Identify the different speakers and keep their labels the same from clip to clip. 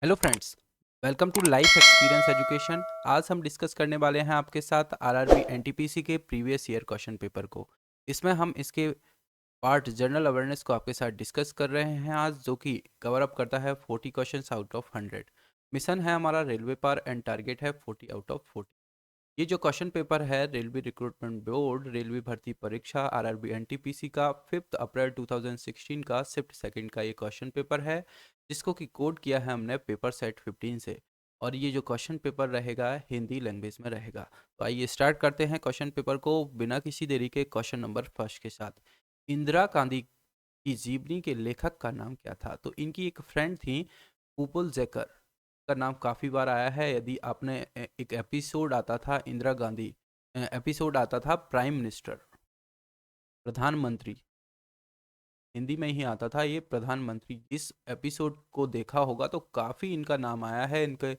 Speaker 1: Hello friends, welcome to life experience education. आज हम discuss करने वाले हैं आपके साथ आरआरबी एनटीपीसी के प्रीवियस ईयर क्वेश्चन पेपर को। इसमें हम इसके पार्ट जनरल अवेयरनेस को आपके साथ डिस्कस कर रहे हैं आज, जो कि कवर अप करता है 40 क्वेश्चंस आउट ऑफ 100। मिशन है हमारा रेलवे पार एंड टारगेट है 40 आउट ऑफ 40। ये जो क्वेश्चन पेपर है रेलवे रिक्रूटमेंट बोर्ड रेलवे भर्ती परीक्षा आरआरबी एनटीपीसी का 5 अप्रैल 2016 का शिफ्ट सेकंड का ये क्वेश्चन पेपर है, जिसको कि कोड किया है हमने पेपर सेट 15 से। और ये जो क्वेश्चन पेपर रहेगा हिंदी लैंग्वेज में रहेगा। तो आइए स्टार्ट करते हैं क्वेश्चन पेपर को बिना किसी देरी के। क्वेश्चन नंबर फर्स्ट के साथ, इंदिरा गांधी की जीवनी के लेखक का नाम क्या था? तो इनकी एक फ्रेंड थी पुपुल जेकर, का नाम काफ़ी बार आया है। यदि आपने एक एपिसोड आता था इंदिरा गांधी, एपिसोड आता था प्राइम मिनिस्टर, प्रधानमंत्री, हिंदी में ही आता था ये प्रधानमंत्री। इस एपिसोड को देखा होगा तो काफ़ी इनका नाम आया है, इनके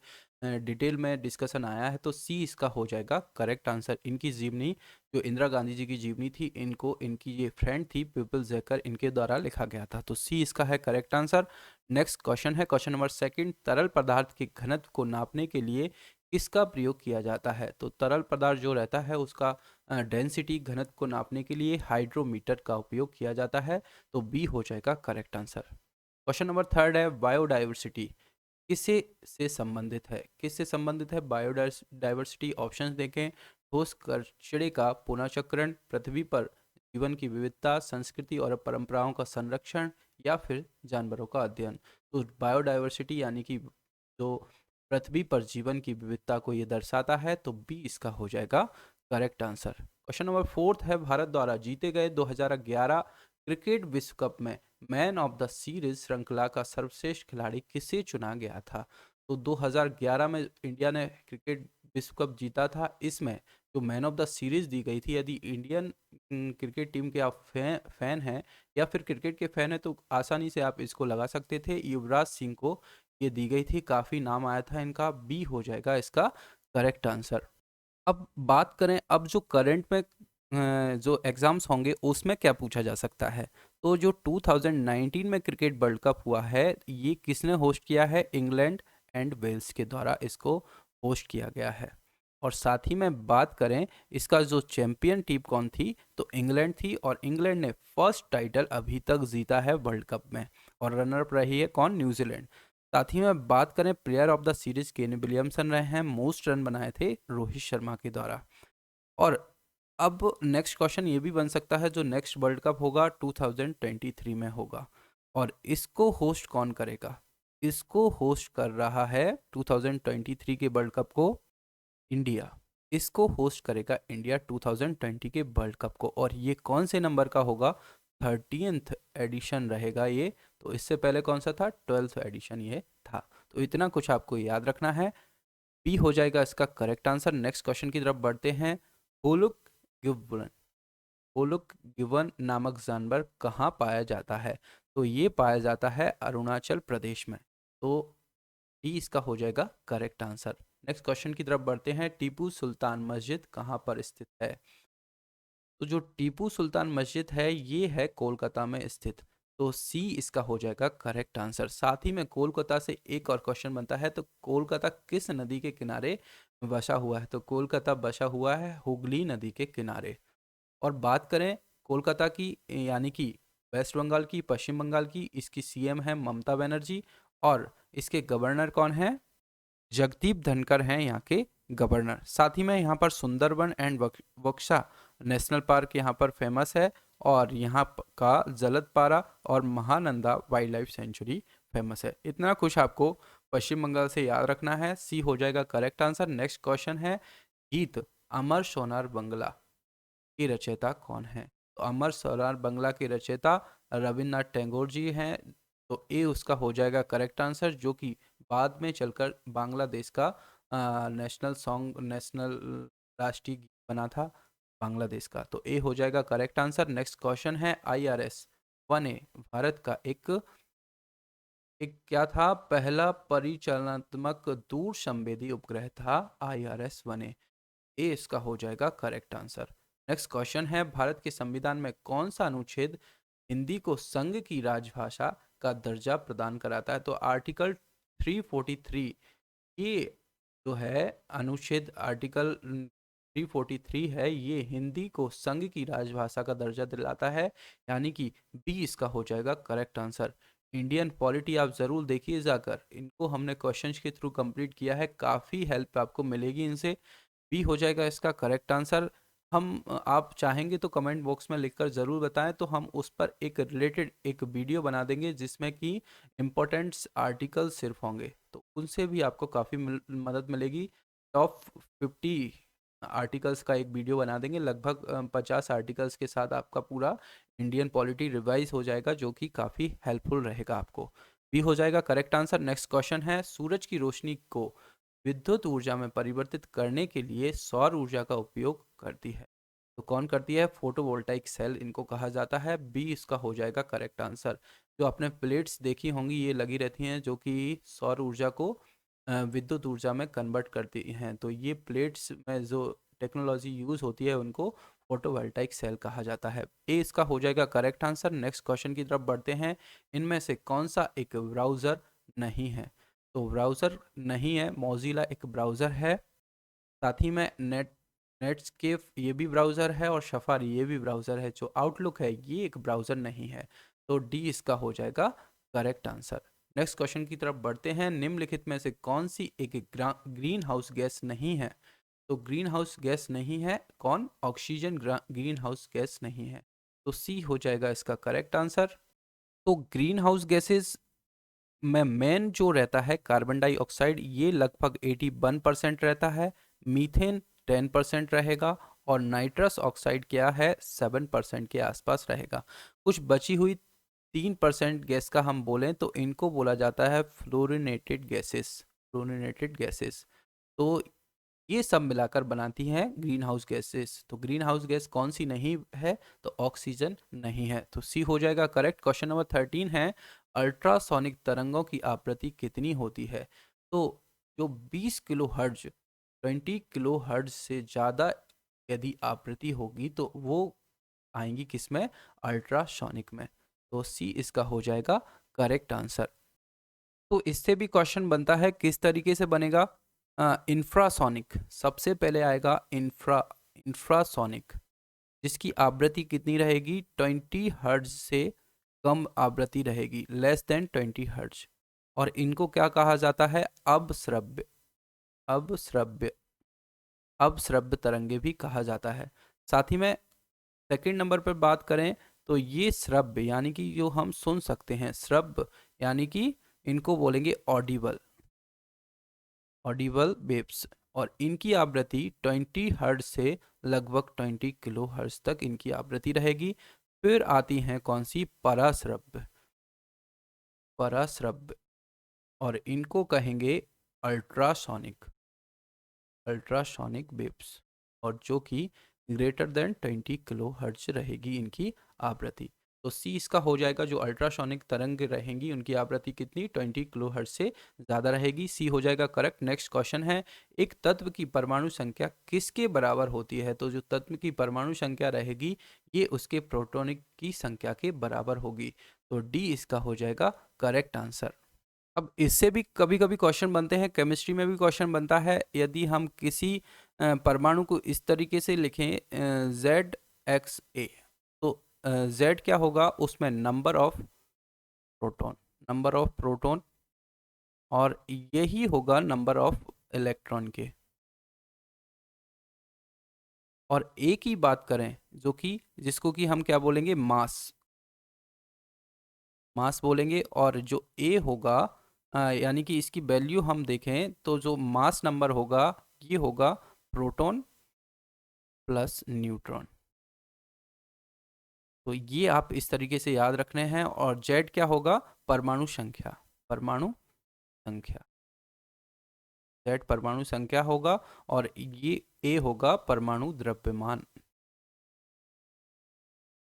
Speaker 1: डिटेल में डिस्कशन आया है। तो सी इसका हो जाएगा करेक्ट आंसर। इनकी जीवनी, जो इंदिरा गांधी जी की जीवनी थी, इनको इनकी ये फ्रेंड थी पीपल जैकर, इनके द्वारा लिखा गया था। तो सी इसका है करेक्ट आंसर। नेक्स्ट क्वेश्चन है क्वेश्चन नंबर सेकंड, तरल पदार्थ के घनत्व को नापने के लिए किसका प्रयोग किया जाता है? तो तरल पदार्थ जो रहता है उसका डेंसिटी, घनत्व को नापने के लिए हाइड्रोमीटर का उपयोग किया जाता है। तो बी हो जाएगा correct answer. Question number third है, बायोडाइवर्सिटी किससे से संबंधित है? किससे संबंधित है बायोडाइवर्सिटी? ऑप्शंस देखें। ठोस कचरे का पुनर्चक्रण, पृथ्वी पर जीवन की विविधता, संस्कृति और परंपराओं का संरक्षण, या फिर जानवरों का अध्ययन। तो बायोडाइवर्सिटी यानी कि जो पृथ्वी पर जीवन की विविधता को ये दर्शाता है। तो बी इसका हो जाएगा correct answer. Question number fourth है, भारत द्वारा जीते गए 2011 क्रिकेट विश्व कप में मैन ऑफ द सीरीज श्रृंखला का सर्वश्रेष्ठ खिलाड़ी किसे चुना गया था? तो 2011 में इंडिया ने क्रिकेट विश्व कप जीता था। इसमें जो मैन ऑफ द सीरीज दी गई थी, यदि इंडियन क्रिकेट टीम के आप फैन हैं या फिर क्रिकेट के फैन हैं तो आसानी से आप इसको लगा सकते थे, युवराज सिंह को ये दी गई थी। काफ़ी नाम आया था इनका। बी हो जाएगा इसका करेक्ट आंसर। अब बात करें, अब जो करंट में जो एग्ज़ाम्स होंगे उसमें क्या पूछा जा सकता है? तो जो 2019 में क्रिकेट वर्ल्ड कप हुआ है, ये किसने होस्ट किया है? इंग्लैंड एंड वेल्स के द्वारा इसको होस्ट किया गया है। और साथ ही में बात करें, इसका जो चैंपियन टीम कौन थी? तो इंग्लैंड थी। और इंग्लैंड ने फर्स्ट टाइटल अभी तक जीता है वर्ल्ड कप में। और रनर अप रही है कौन? न्यूजीलैंड। साथ ही में बात करें player of the series, Kane Williamson रहे हैं। मोस्ट रन बनाए थे रोहित शर्मा के द्वारा। और अब नेक्स्ट क्वेश्चन ये भी बन सकता है, जो नेक्स्ट वर्ल्ड कप होगा 2023 में होगा, और इसको होस्ट कौन करेगा? इसको होस्ट कर रहा है 2023 के वर्ल्ड कप को इंडिया। इसको होस्ट करेगा इंडिया 2020 के वर्ल्ड कप को। और ये कौन से नंबर का होगा? 13th एडिशन रहेगा ये। तो इससे पहले कौन सा था? 12th एडिशन ये था। तो इतना कुछ आपको याद रखना है। बी हो जाएगा इसका करेक्ट आंसर। नेक्स्ट क्वेश्चन की तरफ बढ़ते हैं। होलुक गिवन, होलुक गिवन नामक जानवर कहाँ पाया जाता है? तो ये पाया जाता है अरुणाचल प्रदेश में। तो डी इसका हो जाएगा करेक्ट आंसर। नेक्स्ट क्वेश्चन की तरफ बढ़ते हैं। टीपू सुल्तान मस्जिद कहाँ पर स्थित है? तो जो टीपू सुल्तान मस्जिद है ये है कोलकाता में स्थित। तो सी इसका हो जाएगा करेक्ट आंसर। साथ ही में कोलकाता से एक और क्वेश्चन बनता है, तो कोलकाता किस नदी के किनारे बसा हुआ है? तो कोलकाता बसा हुआ है हुगली नदी के किनारे। और बात करें कोलकाता की, यानी कि वेस्ट बंगाल की, पश्चिम बंगाल की, इसकी सीएम है ममता बनर्जी। और इसके गवर्नर कौन है? जगदीप धनखड़ हैं यहाँ के गवर्नर। साथ ही में यहाँ पर सुंदरबन एंड बक्सा नेशनल पार्क यहाँ पर फेमस है। और यहाँ का जलदपारा और Mahananda wild life sanctuary famous है। इतना कुछ आपको पश्चिम बंगाल से याद रखना है। सी हो जाएगा करेक्ट आंसर। नेक्स्ट क्वेश्चन है, गीत अमर सोनार बंगला की रचयिता कौन है? तो अमर सोनार बंगला की रचयिता रविन्द्रनाथ टैगोर जी हैं। तो ए उसका हो जाएगा करेक्ट आंसर, जो कि बाद में चलकर बांग्लादेश का नेशनल सॉन्ग, नेशनल राष्ट्रीय गीत बना था बांग्लादेश का। तो ए हो जाएगा करेक्ट आंसर। नेक्स्ट क्वेश्चन है, IRS 1A भारत का एक एक क्या था? पहला परिचालनात्मक दूर संवेदी उपग्रह था IRS 1A। ए इसका हो जाएगा करेक्ट आंसर। नेक्स्ट क्वेश्चन है, भारत के संविधान में कौन सा अनुच्छेद हिंदी को संघ की राजभाषा का दर्जा प्रदान कराता है? तो आर्टिकल 343 ये जो है अनुच्छेद आर्टिकल 343 है, ये हिंदी को संघ की राजभाषा का दर्जा दिलाता है, यानी कि बी इसका हो जाएगा करेक्ट आंसर। इंडियन पॉलिटी आप ज़रूर देखिए जाकर, इनको हमने क्वेश्चंस के थ्रू कंप्लीट किया है, काफ़ी हेल्प आपको मिलेगी इनसे। बी हो जाएगा इसका करेक्ट आंसर। आप चाहेंगे तो कमेंट बॉक्स में लिखकर ज़रूर बताएं, तो हम उस पर एक रिलेटेड एक वीडियो बना देंगे जिसमें कि इम्पोर्टेंट्स आर्टिकल सिर्फ होंगे, तो उनसे भी आपको काफ़ी मदद मिलेगी। टॉप 50 आर्टिकल्स का एक वीडियो बना देंगे, लगभग 50 आर्टिकल्स के साथ आपका पूरा इंडियन पॉलिटी रिवाइज हो जाएगा, जो कि काफ़ी हेल्पफुल रहेगा आपको। भी हो जाएगा करेक्ट आंसर। नेक्स्ट क्वेश्चन है, सूरज की रोशनी को विद्युत ऊर्जा में परिवर्तित करने के लिए सौर ऊर्जा का उपयोग करती है, तो कौन करती है? फोटोवोल्टाइक सेल इनको कहा जाता है। बी इसका हो जाएगा करेक्ट आंसर। जो आपने प्लेट्स देखी होंगी ये लगी रहती हैं, जो कि सौर ऊर्जा को विद्युत ऊर्जा में कन्वर्ट करती हैं, तो ये प्लेट्स में जो टेक्नोलॉजी यूज़ होती है उनको फोटोवोल्टाइक सेल कहा जाता है। ए इसका हो जाएगा करेक्ट आंसर। नेक्स्ट क्वेश्चन की तरफ बढ़ते हैं, इनमें से कौन सा एक ब्राउज़र नहीं है? तो ब्राउज़र नहीं है, मोज़िला एक ब्राउज़र है, साथ ही में नेटस्केप ये भी ब्राउज़र है, और सफारी ये भी ब्राउज़र है। जो आउटलुक है ये एक ब्राउज़र नहीं है, तो डी इसका हो जाएगा करेक्ट आंसर। नेक्स्ट क्वेश्चन की तरफ बढ़ते हैं, निम्नलिखित में से कौन सी एक ग्रीन हाउस गैस नहीं है? तो ग्रीन हाउस गैस नहीं है कौन? ऑक्सीजन ग्रीन हाउस गैस नहीं है, तो सी हो जाएगा इसका करेक्ट आंसर। तो ग्रीन हाउस गैसेस में मेन जो रहता है कार्बन डाइऑक्साइड, ये लगभग 81% रहता है, मीथेन 10% रहेगा, और नाइट्रस ऑक्साइड क्या है 7% के आसपास रहेगा। कुछ बची हुई 3% गैस का हम बोलें तो इनको बोला जाता है फ्लोरिनेटेड गैसेस। फ्लोरिनेटेड गैसेस, तो ये सब मिलाकर बनाती हैं ग्रीन हाउस गैसेस। तो ग्रीन हाउस गैस कौन सी नहीं है? तो ऑक्सीजन नहीं है, तो सी हो जाएगा करेक्ट। क्वेश्चन नंबर 13 है, अल्ट्रासोनिक तरंगों की आवृत्ति कितनी होती है? तो जो 20 किलो हर्ज 20 किलो हर्ज से ज़्यादा यदि आवृत्ति होगी तो वो आएंगी किस में? अल्ट्रासोनिक में, तो सी इसका हो जाएगा करेक्ट आंसर। तो इससे भी क्वेश्चन बनता है, किस तरीके से बनेगा? इंफ्रासोनिक सबसे पहले आएगा, इंफ्रासोनिक जिसकी आवृत्ति कितनी रहेगी? 20 हर्ट्ज से कम आवृत्ति रहेगी, लेस देन 20 हर्ट्ज, और इनको क्या कहा जाता है? अवश्रव्य, अवश्रव्य, अवश्रव्य तरंगे भी कहा जाता है। साथ ही में सेकंड नंबर पर बात करें तो ये श्रव्य यानी कि जो हम सुन सकते हैं, श्रव्य यानी कि इनको बोलेंगे ऑडिबल, ऑडिबल वेव्स, और इनकी आवृत्ति 20 हर्ट्ज से लगभग 20 किलो हर्ट्ज तक इनकी आवृत्ति रहेगी। फिर आती हैं कौन सी? पराश्रव्य, पराश्रव्य, और इनको कहेंगे अल्ट्रासोनिक, अल्ट्रासोनिक वेव्स, और जो कि ग्रेटर देन 20 किलो हर्ट्ज रहेगी इनकी आवृत्ति। तो सी इसका हो जाएगा, जो अल्ट्रासोनिक तरंग रहेंगी उनकी आवृत्ति कितनी? 20 किलो हर्ट्ज से ज़्यादा रहेगी, सी हो जाएगा करेक्ट। नेक्स्ट क्वेश्चन है, एक तत्व की परमाणु संख्या किसके बराबर होती है? तो जो तत्व की परमाणु संख्या रहेगी ये उसके प्रोटॉनिक की संख्या के बराबर होगी, तो डी इसका हो जाएगा करेक्ट आंसर। अब इससे भी कभी कभी क्वेश्चन बनते हैं, केमिस्ट्री में भी क्वेश्चन बनता है, यदि हम किसी परमाणु को इस तरीके से लिखें ZXA, तो Z क्या होगा? उसमें number of proton, number of proton, और यही होगा नंबर ऑफ इलेक्ट्रॉन के। और ए की बात करें जो कि जिसको कि हम क्या बोलेंगे? मास, मास बोलेंगे, और जो ए होगा यानी कि इसकी वैल्यू हम देखें तो जो मास नंबर होगा ये होगा प्रोटॉन प्लस न्यूट्रॉन, तो ये आप इस तरीके से याद रखने हैं। और जेड क्या होगा? परमाणु संख्या, परमाणु संख्या, जेड परमाणु संख्या होगा, और ये ए होगा परमाणु द्रव्यमान।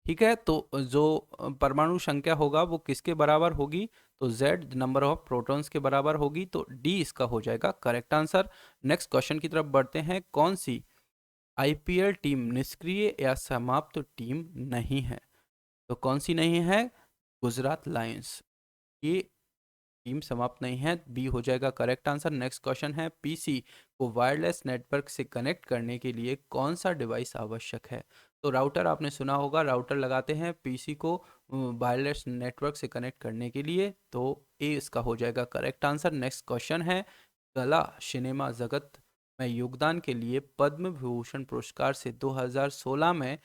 Speaker 1: ठीक है, तो जो परमाणु संख्या होगा वो किसके बराबर होगी? तो Z नंबर ऑफ प्रोटॉन्स के बराबर होगी, तो डी इसका हो जाएगा करेक्ट आंसर। नेक्स्ट क्वेश्चन की तरफ बढ़ते हैं, कौन सी आईपीएल टीम निष्क्रिय या समाप्त टीम नहीं है? तो कौन सी नहीं है? गुजरात लायंस, ये टीम समाप्त नहीं है, बी हो जाएगा करेक्ट आंसर। नेक्स्ट क्वेश्चन है, पीसी को वायरलेस नेटवर्क से कनेक्ट करने के लिए कौन सा डिवाइस आवश्यक है? तो राउटर आपने सुना होगा, राउटर लगाते हैं पीसी को वायरलेस नेटवर्क से कनेक्ट करने के लिए, तो ए इसका हो जाएगा करेक्ट आंसर। नेक्स्ट क्वेश्चन है, कला सिनेमा जगत में योगदान के लिए पद्म विभूषण पुरस्कार से 2016 में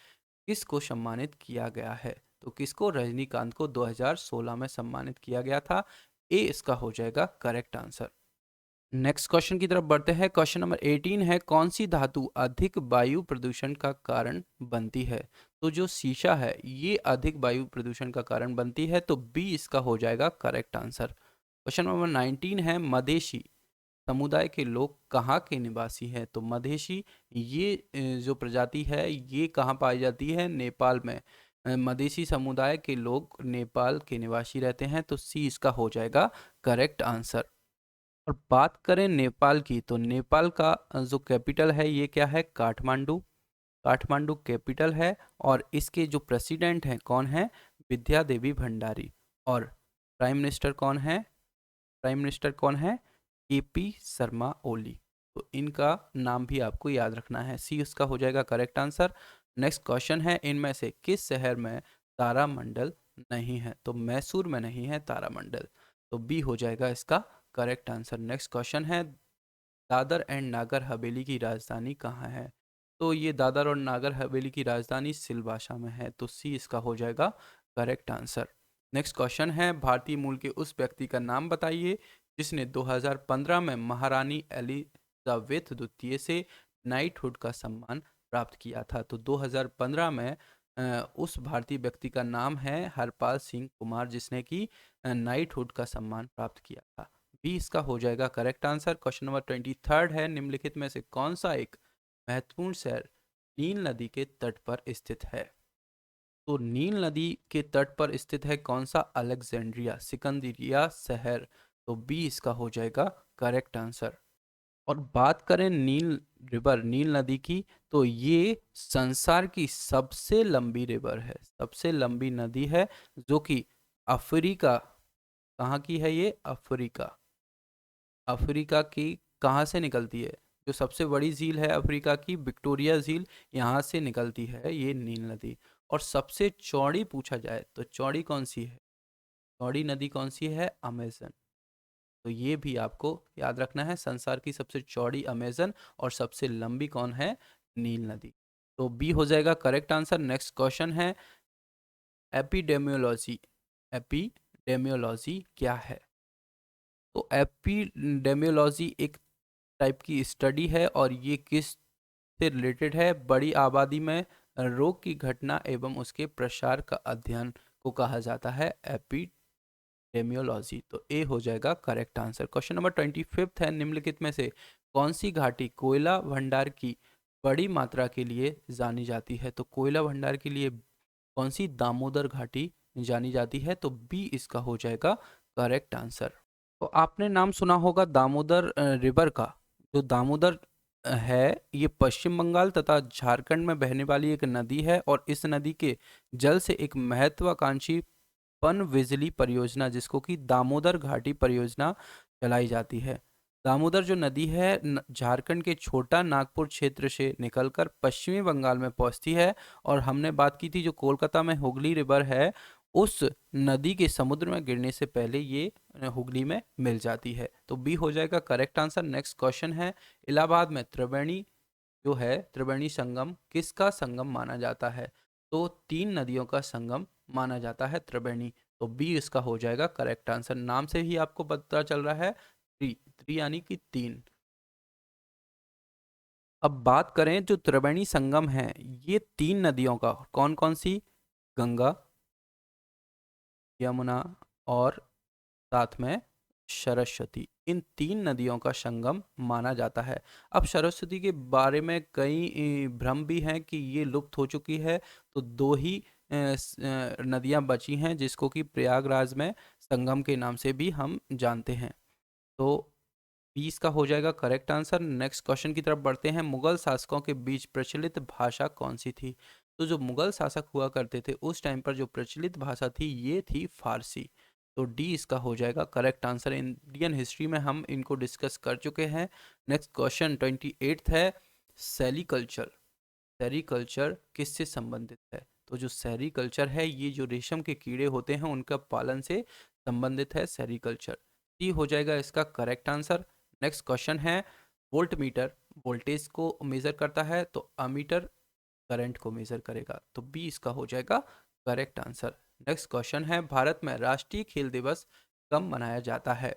Speaker 1: किसको सम्मानित किया गया है? तो किसको? रजनीकांत को 2016 में सम्मानित किया गया था। ए इसका हो जाएगा करेक्ट आंसर। नेक्स्ट क्वेश्चन की तरफ बढ़ते हैं। क्वेश्चन नंबर 18 है, कौन सी धातु अधिक वायु प्रदूषण का कारण बनती है? तो जो शीशा है ये अधिक वायु प्रदूषण का कारण बनती है, तो बी इसका हो जाएगा करेक्ट आंसर। क्वेश्चन नंबर 19 है, मधेशी समुदाय के लोग कहाँ के निवासी हैं? तो मधेशी ये जो प्रजाति है ये कहाँ पाई जाती है? नेपाल में। मधेशी समुदाय के लोग नेपाल के निवासी रहते हैं, तो सी इसका हो जाएगा करेक्ट आंसर। और बात करें नेपाल की, तो नेपाल का जो कैपिटल है ये क्या है? काठमांडू। काठमांडू कैपिटल है। और इसके जो प्रेसिडेंट हैं कौन है? विद्या देवी भंडारी। और प्राइम मिनिस्टर कौन है? प्राइम मिनिस्टर कौन है? केपी शर्मा ओली। तो इनका नाम भी आपको याद रखना है। सी उसका हो जाएगा करेक्ट आंसर। नेक्स्ट क्वेश्चन है, इनमें से किस शहर में तारामंडल नहीं है? तो मैसूर में नहीं है तारामंडल, तो बी हो जाएगा इसका करेक्ट आंसर। नेक्स्ट क्वेश्चन है, दादर एंड नागर हवेली की राजधानी कहाँ है? तो ये दादर और नागर हवेली की राजधानी सिलवासा में है, तो सी इसका हो जाएगा करेक्ट आंसर। नेक्स्ट क्वेश्चन है, भारतीय मूल के उस व्यक्ति का नाम बताइए जिसने 2015 में महारानी एलिजाबेथ द्वितीय से नाइटहुड का सम्मान प्राप्त किया था। तो 2015 में उस भारतीय व्यक्ति का नाम है हरपाल सिंह कुमार, जिसने कि नाइटहुड का सम्मान प्राप्त किया था। बी इसका हो जाएगा करेक्ट आंसर। क्वेश्चन नंबर 23 है, निम्नलिखित में से कौन सा एक महत्वपूर्ण शहर नील नदी के तट पर स्थित है? तो नील नदी के तट पर स्थित है कौन सा? अलेक्जेंड्रिया, सिकंदरिया शहर। तो बी इसका हो जाएगा करेक्ट आंसर। और बात करें नील रिवर, नील नदी की, तो ये संसार की सबसे लंबी रिवर है, सबसे लंबी नदी है, जो कि अफ्रीका, कहाँ की है ये? अफ्रीका, अफ्रीका की कहाँ से निकलती है? जो सबसे बड़ी झील है अफ्रीका की, विक्टोरिया झील, यहाँ से निकलती है ये नील नदी। और सबसे चौड़ी पूछा जाए तो चौड़ी कौन सी है? चौड़ी नदी कौन सी है? अमेजन। तो ये भी आपको याद रखना है, संसार की सबसे चौड़ी अमेजन और सबसे लंबी कौन है? नील नदी। तो बी हो जाएगा करेक्ट आंसर। नेक्स्ट क्वेश्चन है, एपिडेमियोलॉजी, एपिडेमियोलॉजी क्या है? तो एपिडेमियोलॉजी एक टाइप की स्टडी है, और ये किस से रिलेटेड है? बड़ी आबादी में रोग की घटना एवं उसके प्रसार का अध्ययन को कहा जाता है एपिडेमियोलॉजी। तो ए हो जाएगा करेक्ट आंसर। क्वेश्चन नंबर 25 है, निम्नलिखित में से कौन सी घाटी कोयला भंडार की बड़ी मात्रा के लिए जानी जाती है? तो कोयला भंडार के लिए कौन सी दामोदर घाटी जानी जाती है? तो बी इसका हो जाएगा करेक्ट आंसर। तो आपने नाम सुना होगा दामोदर रिवर का। जो दामोदर है ये पश्चिम बंगाल तथा झारखंड में बहने वाली एक नदी है, और इस नदी के जल से एक महत्वाकांक्षी पनबिजली परियोजना, जिसको कि दामोदर घाटी परियोजना चलाई जाती है। दामोदर जो नदी है झारखंड के छोटा नागपुर क्षेत्र से निकलकर पश्चिमी बंगाल में पहुंचती है, और हमने बात की थी जो कोलकाता में हुगली रिवर है, उस नदी के समुद्र में गिरने से पहले ये हुगली में मिल जाती है। तो बी हो जाएगा करेक्ट आंसर। नेक्स्ट क्वेश्चन है, इलाहाबाद में त्रिवेणी जो है, त्रिवेणी संगम किसका संगम माना जाता है? तो तीन नदियों का संगम माना जाता है त्रिवेणी। तो बी इसका हो जाएगा करेक्ट आंसर। नाम से ही आपको पता चल रहा है, थ्री, थ्री यानी कि तीन। अब बात करें जो त्रिवेणी संगम है, ये तीन नदियों का, कौन कौन सी? गंगा, यमुना और साथ में सरस्वती, इन तीन नदियों का संगम माना जाता है। अब सरस्वती के बारे में कई भ्रम भी हैं कि ये लुप्त हो चुकी है, तो दो ही नदियां बची हैं जिसको कि प्रयागराज में संगम के नाम से भी हम जानते हैं। तो 20 का हो जाएगा करेक्ट आंसर। नेक्स्ट क्वेश्चन की तरफ बढ़ते हैं, मुगल शासकों के बीच प्रचलित भाषा कौन सी थी? तो जो मुगल शासक हुआ करते थे उस टाइम पर जो प्रचलित भाषा थी ये थी फारसी। तो डी इसका हो जाएगा करेक्ट आंसर। इंडियन हिस्ट्री में हम इनको डिस्कस कर चुके हैं। नेक्स्ट क्वेश्चन 28 है, सेरीकल्चर। सेरीकल्चर किससे संबंधित है? तो जो सेरीकल्चर है, ये जो रेशम के कीड़े होते हैं उनका पालन से संबंधित है सेरीकल्चर। सी हो जाएगा इसका करेक्ट आंसर। नेक्स्ट क्वेश्चन है, वोल्ट मीटर वोल्टेज को मेजर करता है, तो अमीटर करंट को मेजर करेगा, तो बी इसका हो जाएगा करेक्ट आंसर। नेक्स्ट क्वेश्चन है, भारत में राष्ट्रीय खेल दिवस कब मनाया जाता है?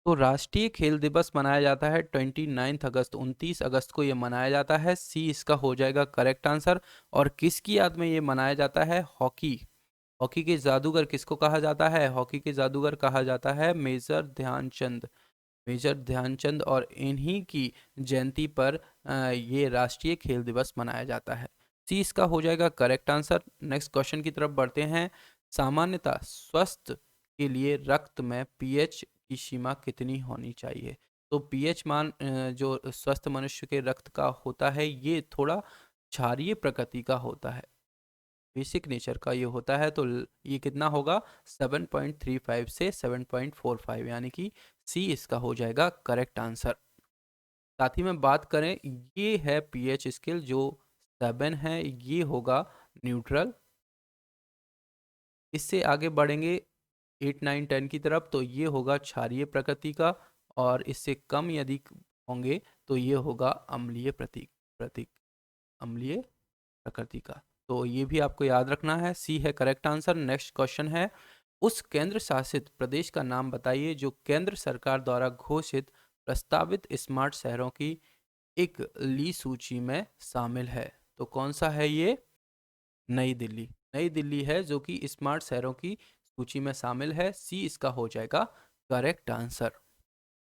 Speaker 1: तो राष्ट्रीय खेल दिवस मनाया जाता है 29 अगस्त, 29 अगस्त को ये मनाया जाता है। सी इसका हो जाएगा करेक्ट आंसर। और किसकी याद में ये मनाया जाता है? हॉकी। हॉकी के जादूगर किसको कहा जाता है? हॉकी के जादूगर कहा जाता है मेजर ध्यानचंद। मेजर ध्यानचंद, और इन्हीं की जयंती पर ये राष्ट्रीय खेल दिवस मनाया जाता है। सी इसका हो जाएगा करेक्ट आंसर। नेक्स्ट क्वेश्चन की तरफ बढ़ते हैं। सामान्यतः स्वस्थ के लिए रक्त में पीएच की सीमा कितनी होनी चाहिए? तो पीएच मान जो स्वस्थ मनुष्य के रक्त का होता है, ये थोड़ा क्षारीय प्रकृति का होता है, बेसिक नेचर का ये होता है। तो ये कितना होगा? 7.35 से 7.45, यानी कि सी इसका हो जाएगा करेक्ट आंसर। साथ ही में बात करें, ये है पीएच स्केल जो 7 है, ये होगा न्यूट्रल। इससे आगे बढ़ेंगे 8, 9, 10 की तरफ, तो ये होगा क्षारीय प्रकृति का, और इससे कम यदि होंगे तो ये होगा अम्लीय प्रतीक प्रतीक अम्लीय प्रकृति का। तो ये भी आपको याद रखना है। सी है करेक्ट आंसर। नेक्स्ट क्वेश्चन है, उस केंद्र शासित प्रदेश का नाम बताइए जो केंद्र सरकार द्वारा घोषित प्रस्तावित स्मार्ट शहरों की एक ली सूची में शामिल है। तो कौन सा है ये? नई दिल्ली। नई दिल्ली है जो कि स्मार्ट शहरों की सूची में शामिल है। सी इसका हो जाएगा करेक्ट आंसर।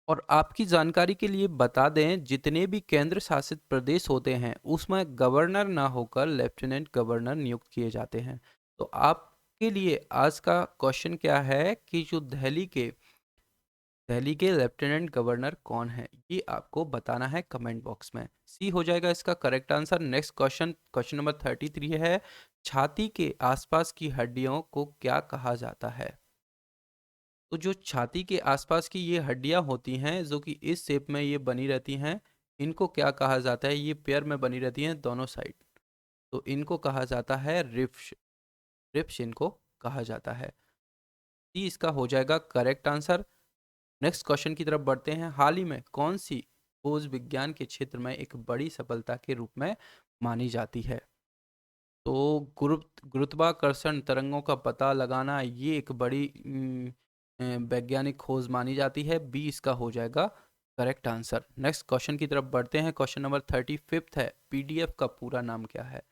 Speaker 1: और आपकी जानकारी के लिए बता दें, जितने भी केंद्र शासित प्रदेश होते हैं उसमें गवर्नर ना होकर लेफ्टिनेंट गवर्नर नियुक्त किए जाते हैं। तो आपके लिए आज का क्वेश्चन क्या है कि जो दिल्ली के लेफ्टिनेंट गवर्नर कौन है, ये आपको बताना है कमेंट बॉक्स में। सी हो जाएगा इसका correct answer. Next question, question number 33 है, छाती के आसपास की हड्डियों को क्या कहा जाता है? तो जो छाती के आसपास की ये हड्डियां होती हैं जो कि इस शेप में ये बनी रहती हैं, इनको क्या कहा जाता है? ये पेयर में बनी रहती हैं दोनों साइड, तो इनको कहा जाता है रिब्स। रिब्स इनको कहा जाता है। सी इसका हो जाएगा करेक्ट आंसर। नेक्स्ट क्वेश्चन की तरफ बढ़ते हैं। हाल ही में कौन सी खोज विज्ञान के क्षेत्र में एक बड़ी सफलता के रूप में मानी जाती है? तो गुरुत्वाकर्षण तरंगों का पता लगाना, ये एक बड़ी वैज्ञानिक खोज मानी जाती है। बी इसका हो जाएगा करेक्ट आंसर। नेक्स्ट क्वेश्चन की तरफ बढ़ते हैं। क्वेश्चन नंबर 35 है, पीडीएफ का पूरा नाम क्या है?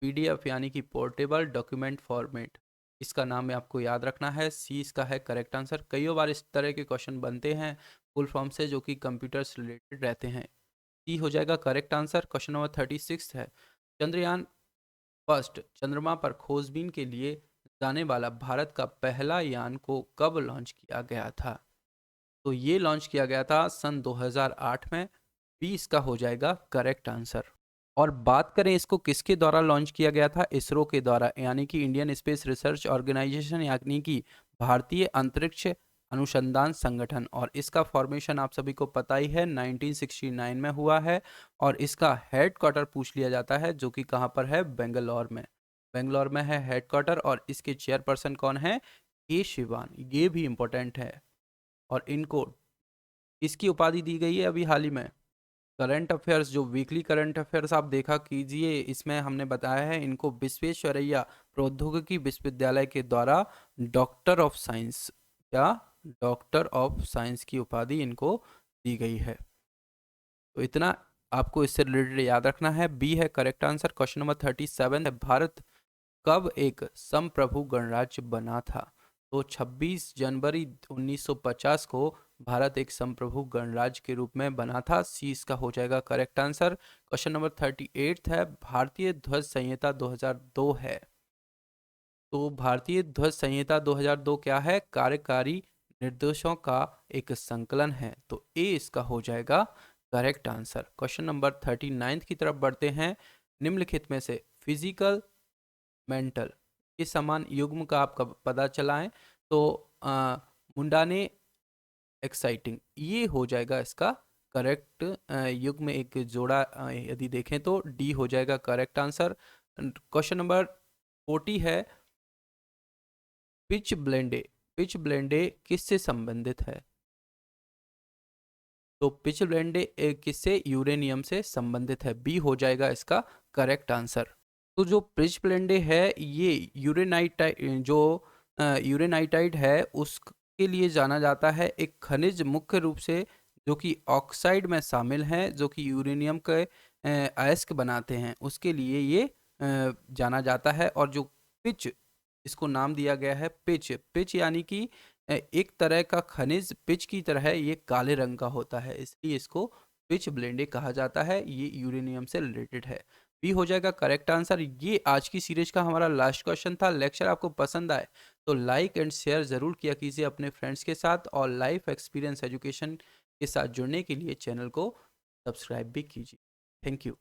Speaker 1: पीडीएफ यानी कि पोर्टेबल डॉक्यूमेंट फॉर्मेट, इसका नाम आपको याद रखना है। सी इसका है करेक्ट आंसर। कई बार इस तरह के क्वेश्चन बनते हैं फुल फॉर्म से जो कि कंप्यूटर से रिलेटेड रहते हैं। सी हो जाएगा करेक्ट आंसर। क्वेश्चन नंबर 36 है, चंद्रयान फर्स्ट चंद्रमा पर खोजबीन के लिए जाने वाला भारत का पहला यान को कब लॉन्च किया गया था? तो ये लॉन्च किया गया था सन 2008 में। बी इसका हो जाएगा करेक्ट आंसर। और बात करें इसको किसके द्वारा लॉन्च किया गया था? इसरो के द्वारा, यानी कि इंडियन स्पेस रिसर्च ऑर्गेनाइजेशन, यानी कि भारतीय अंतरिक्ष अनुसंधान संगठन। और इसका फॉर्मेशन आप सभी को पता ही है, 1969 में हुआ है। और इसका हेडक्वार्टर पूछ लिया जाता है जो कि कहाँ पर है? बेंगलोर में। बेंगलोर में है हेडक्वार्टर। और इसके चेयरपर्सन कौन है? के शिवान। ये भी इंपॉर्टेंट है। और इनको इसकी उपाधि दी गई है अभी हाल ही में। करंट अफेयर्स, जो वीकली करंट अफेयर्स आप देखा कीजिए, इसमें हमने बताया है इनको विश्वेश्वरैया प्रौद्योगिकी विश्वविद्यालय के द्वारा डॉक्टर ऑफ साइंस, क्या डॉक्टर ऑफ साइंस की उपाधि इनको दी गई है। तो इतना आपको इससे रिलेटेड याद रखना है। बी है करेक्ट आंसर। क्वेश्चन नंबर 37 है, भारत कब एक संप्रभु गणराज्य बना था? तो 26 जनवरी 1950 को भारत एक संप्रभु गणराज्य के रूप में बना था। सी इसका हो जाएगा करेक्ट आंसर। क्वेश्चन नंबर 38 है, भारतीय ध्वज संहिता 2002 है। तो भारतीय ध्वज संहिता 2002 क्या है? कार्यकारी निर्देशों का एक संकलन है। तो ए इसका हो जाएगा करेक्ट आंसर। क्वेश्चन नंबर 39 की तरफ बढ़ते हैं। निम्नलिखित में से फिजिकल मेंटल के समान युग्म का आपका पता चलाएं। तो मुंडाने एक्साइटिंग, ये हो जाएगा इसका करेक्ट। युग में एक जोड़ा यदि देखें तो डी हो जाएगा करेक्ट आंसर। क्वेश्चन नंबर 40 है, पिच ब्लेंडे, पिच ब्लेंडे किससे संबंधित है? तो पिच ब्लेंडे किससे? यूरेनियम से संबंधित है, बी हो जाएगा इसका करेक्ट आंसर। तो जो पिच ब्लेंडे है ये यूरेनाइटाइड, जो यूरेनाइटाइड है उसके लिए जाना जाता है। एक खनिज मुख्य रूप से जो कि ऑक्साइड में शामिल हैं, जो कि यूरेनियम के अयस्क बनाते हैं, उसके लिए ये जाना जाता है। और जो पिच, इसको नाम दिया गया है पिच, पिच यानी कि एक तरह का खनिज पिच की तरह ये काले रंग का होता है, इसलिए इसको पिच ब्लेंडे कहा जाता है। ये यूरेनियम से रिलेटेड है, बी हो जाएगा करेक्ट आंसर। ये आज की सीरीज का हमारा लास्ट क्वेश्चन था। लेक्चर आपको पसंद आए तो लाइक एंड शेयर ज़रूर किया कीजिए अपने फ्रेंड्स के साथ, और लाइफ एक्सपीरियंस एजुकेशन के साथ जुड़ने के लिए चैनल को सब्सक्राइब भी कीजिए। Thank you.